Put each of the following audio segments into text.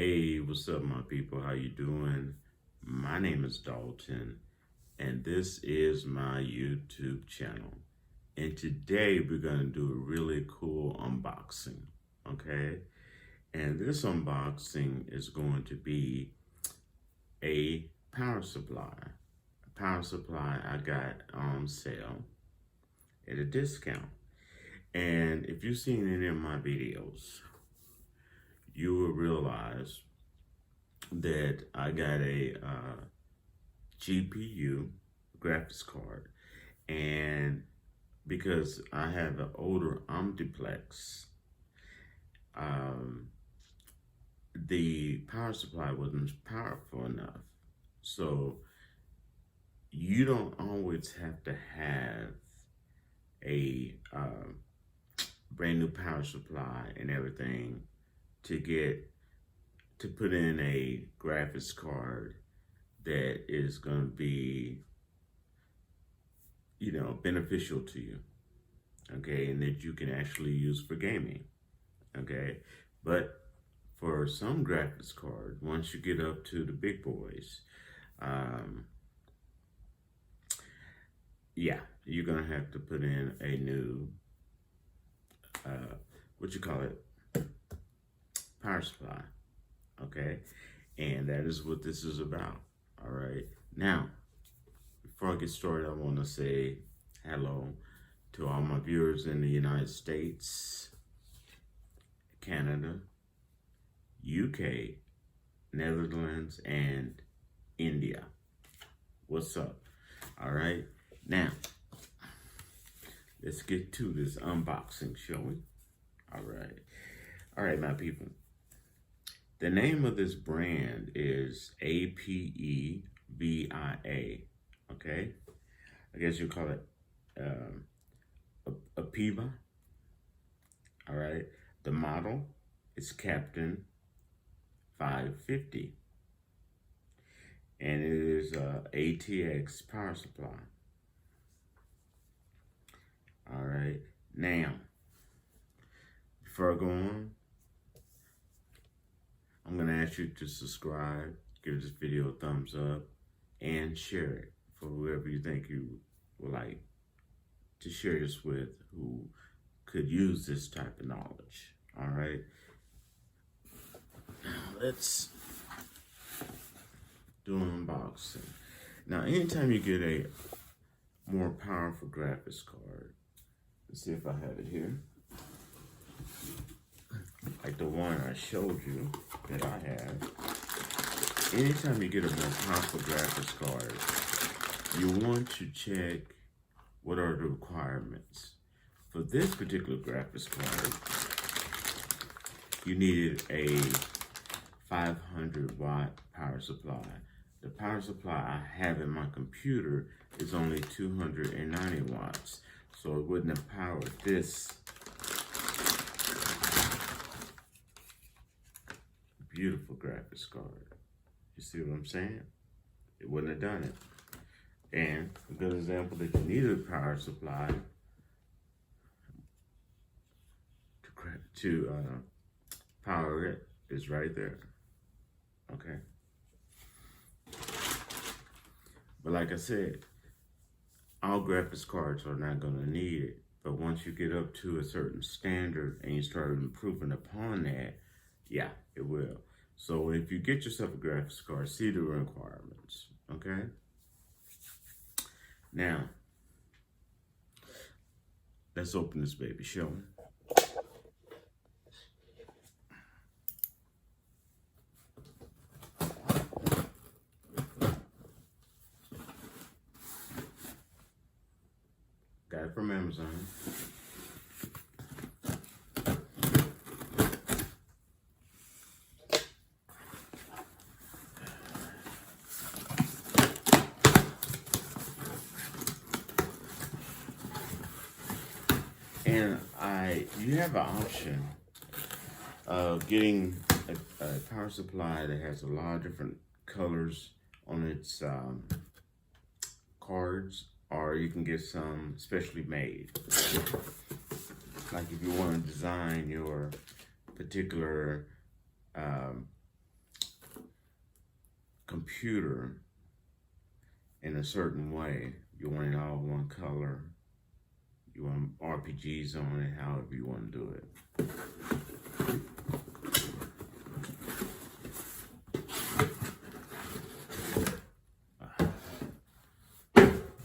Hey, what's up, my people? How you doing? My name is Dalton, and this is my YouTube channel. And today we're going to do a really cool unboxing, okay? And this unboxing is going to be a power supply. A power supply I got on sale at a discount. And if you've seen any of my videos, you will realize that I got a GPU graphics card, and because I have an older Omniplex, the power supply wasn't powerful enough. So you don't always have to have a brand new power supply and everything to put in a graphics card that is going to be, beneficial to you, okay, and that you can actually use for gaming, okay. But for some graphics cards, once you get up to the big boys, yeah, you're gonna have to put in a new, power supply, okay? And that is what this is about, all right? Now, before I get started, I want to say hello to all my viewers in the United States, Canada, UK, Netherlands, and India. What's up? All right, now, let's get to this unboxing, shall we? All right, my people. The name of this brand is APEVIA, okay? I guess you call it APEVA, all right? The model is Captain 550, and it is a ATX power supply. All right, now, before I go on, I'm gonna ask you to subscribe, give this video a thumbs up, and share it for whoever you think you would like to share this with, who could use this type of knowledge, all right? Now, let's do an unboxing. Now, anytime you get a more powerful graphics card, let's see if I have it here, like the one I showed you that I have. Anytime you get a more powerful graphics card, you want to check what are the requirements. For this particular graphics card, you needed a 500 watt power supply. The power supply I have in my computer is only 290 watts, so it wouldn't have powered this beautiful graphics card. You see what I'm saying? It wouldn't have done it. And a good example that you need a power supply to power it is right there. Okay. But like I said, all graphics cards are not going to need it. But once you get up to a certain standard and you start improving upon that, yeah, it will. So if you get yourself a graphics card, see the requirements, okay? Now, let's open this baby, shall we? Got it from Amazon. And you have an option of getting a power supply that has a lot of different colors on its cards, or you can get some specially made. Like if you want to design your particular computer in a certain way. You want it all one color. You want RPGs on it, however you want to do it.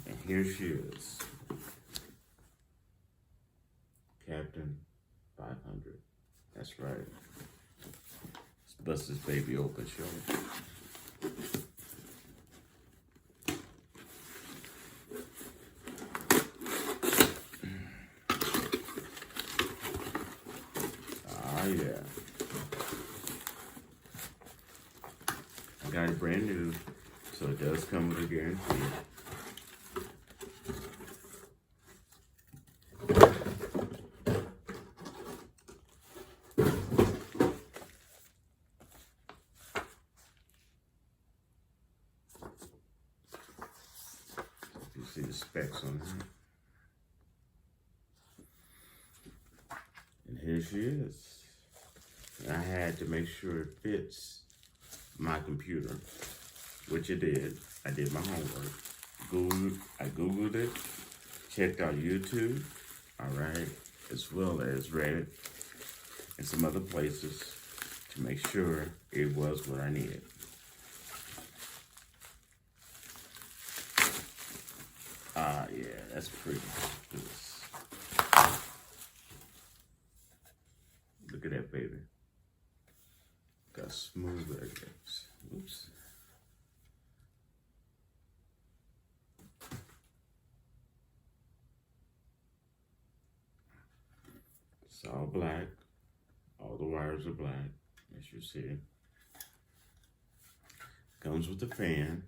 And here she is. Captain 500. That's right. Let's bust this baby open, shall we? Ah, yeah. I got it brand new, so it does come with a guarantee. You see the specs on it. And here she is. And I had to make sure it fits my computer, which it did. I did my homework. I Googled it, checked out YouTube, all right, as well as Reddit and some other places to make sure it was what I needed. Yeah, that's pretty. Look at that, baby. Got smooth edges. Oops. It's all black. All the wires are black, as you see. Comes with the fan.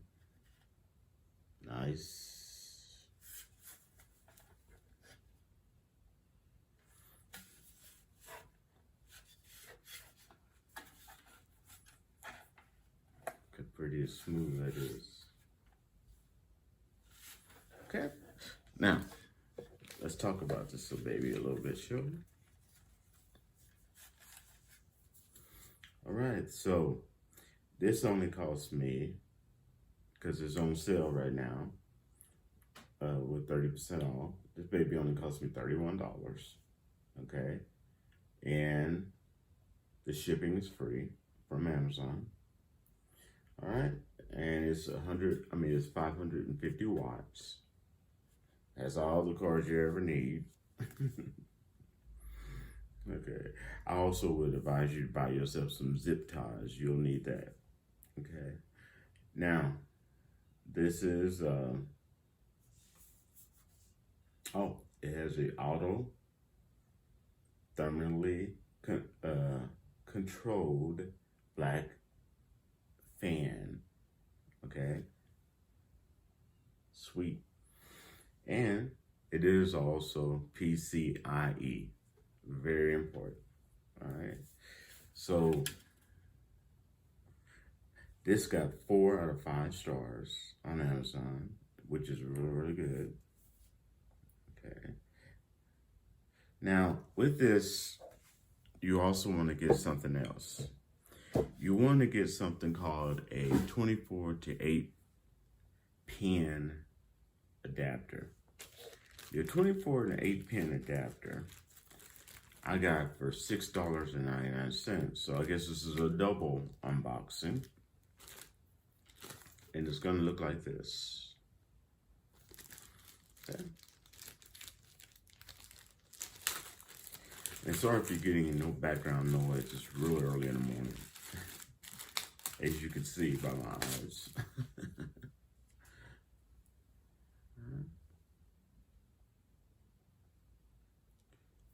Nice. Look how pretty and smooth that is. Okay. Now, let's talk about this little baby a little bit, shall we? All right, so this only cost me, because it's on sale right now, with 30% off. This baby only cost me $31, okay? And the shipping is free from Amazon. All right, and it's 550 watts. Has all the cords you ever need. Okay, I also would advise you to buy yourself some zip ties. You'll need that. Okay, now this is it has a auto thermally controlled black fan. Okay, sweet. And it is also PCIe, very important. All right, so this got 4 out of 5 stars on Amazon, which is really, really good. Okay. Now, with this, you also want to get something else. You want to get something called a 24 to 8 pin adapter. Your 24 and 8 pin adapter, I got for $6.99. So I guess this is a double unboxing. And it's going to look like this. Okay. And sorry if you're getting no background noise. It's really early in the morning. As you can see by my eyes.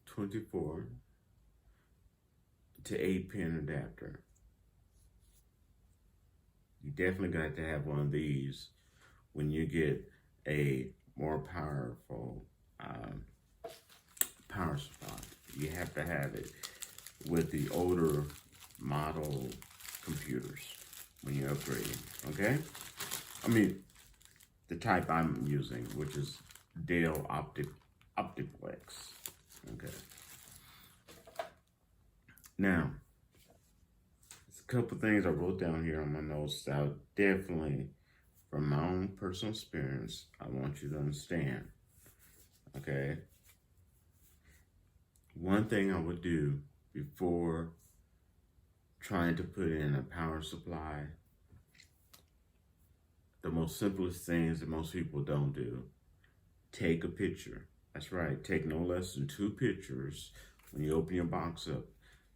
24 to 8 pin adapter. You definitely got to have one of these when you get a more powerful power supply. You have to have it with the older model computers when you're upgrading, okay? I mean, the type I'm using, which is Dell Optiplex, okay? Now, let's a couple things I wrote down here on my notes that I definitely, from my own personal experience, I want you to understand. Okay. One thing I would do before trying to put in a power supply, the most simplest things that most people don't do, take a picture. That's right, take no less than 2 pictures. When you open your box up,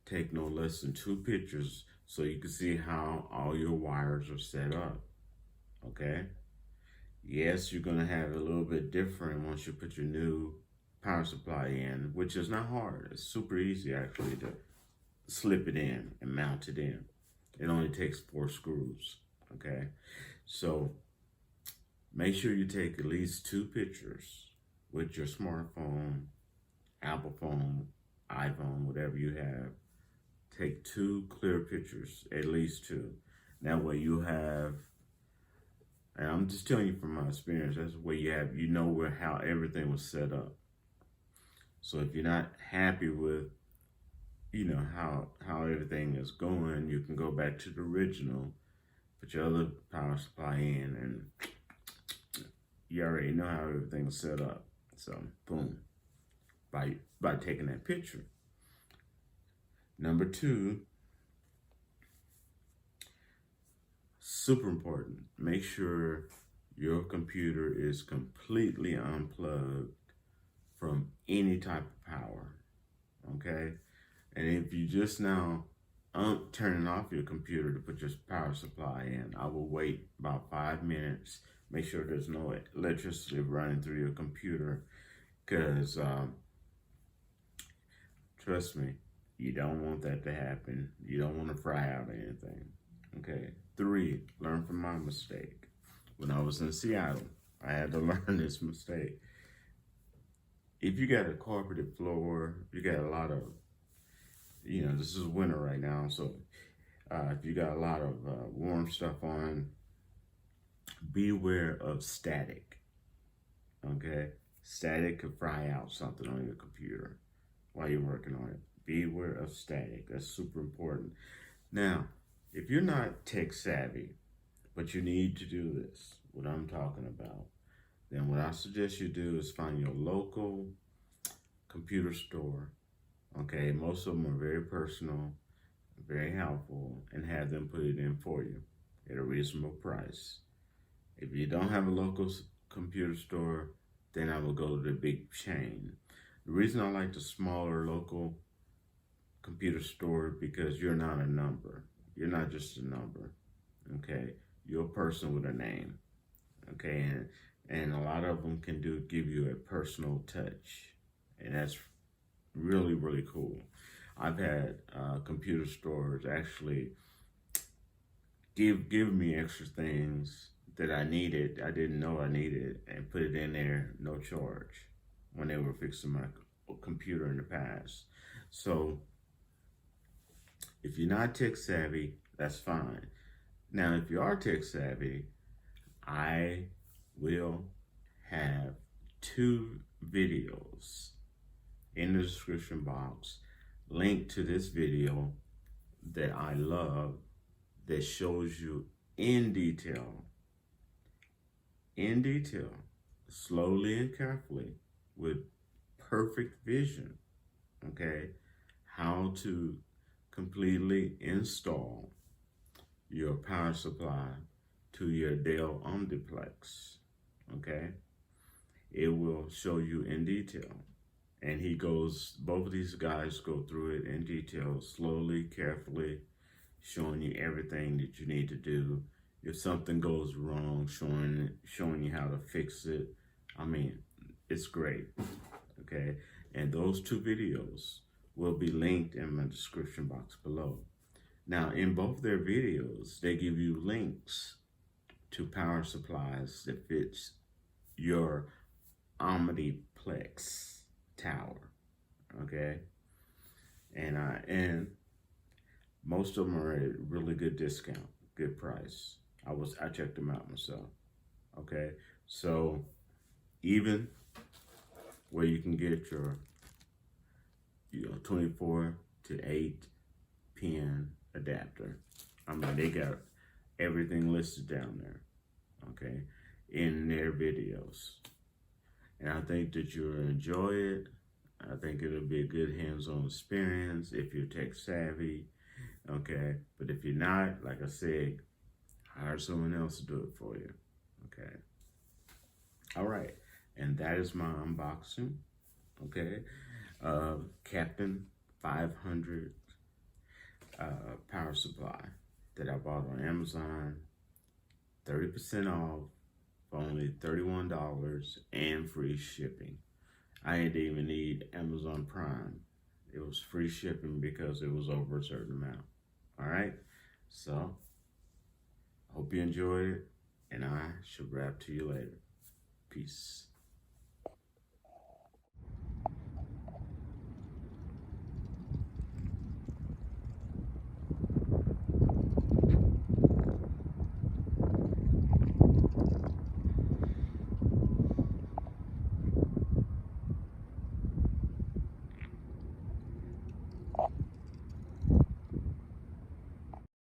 take no less than 2 pictures so you can see how all your wires are set up, okay? Yes, you're gonna have a little bit different once you put your new power supply in, which is not hard. It's super easy actually to slip it in and mount it in. It only takes 4 screws, okay? So make sure you take at least 2 pictures with your smartphone, Apple phone, iPhone, whatever you have. Take 2 clear pictures, at least 2. That way you have, and I'm just telling you from my experience, that's the way you know where how everything was set up. So if you're not happy with, how everything is going, you can go back to the original, put your other power supply in, and you already know how everything's set up. So boom, by taking that picture. Number 2, super important, make sure your computer is completely unplugged from any type of power, okay? And if you just now turning off your computer to put your power supply in, I will wait about 5 minutes, make sure there's no electricity running through your computer, because trust me, you don't want that to happen. You don't want to fry out anything, okay? 3, learn from my mistake. When I was in Seattle, I had to learn this mistake. If you got a carpeted floor, you got a lot of, this is winter right now, so if you got a lot of warm stuff on, beware of static, okay? Static could fry out something on your computer while you're working on it. Beware of static, that's super important. Now, if you're not tech savvy, but you need to do this, what I'm talking about, then what I suggest you do is find your local computer store, okay? Most of them are very personal, very helpful, and have them put it in for you at a reasonable price. If you don't have a local computer store, then I will go to the big chain. The reason I like the smaller local computer store, because you're not a number. You're not just a number, okay? You're a person with a name, okay? And a lot of them can give you a personal touch, and that's really, really cool. I've had computer stores actually give me extra things that I needed, I didn't know I needed, and put it in there, no charge, when they were fixing my computer in the past. So if you're not tech savvy, that's fine. Now, if you are tech savvy, I will have 2 videos in the description box linked to this video that I love, that shows you in detail, slowly and carefully, with perfect vision, okay, how to completely install your power supply to your Dell Omniplex, okay? It will show you in detail. And both of these guys go through it in detail, slowly, carefully, showing you everything that you need to do. If something goes wrong, showing you how to fix it. I mean, it's great, okay? And those 2 videos will be linked in my description box below. Now, in both their videos, they give you links to power supplies that fits your Omniplex tower, okay? And most of them are at a really good discount, good price. I checked them out myself, okay? So even where you can get your 24 to 8 pin adapter. I mean, they got everything listed down there, okay, in their videos. And I think that you'll enjoy it. I think it'll be a good hands-on experience if you're tech savvy, okay? But if you're not, like I said, hire someone else to do it for you, okay? All right, and that is my unboxing, okay? Captain 500 power supply that I bought on Amazon, 30% off for only $31 and free shipping. I didn't even need Amazon Prime. It was free shipping because it was over a certain amount. All right, so hope you enjoyed it, and I shall rap to you later. Peace.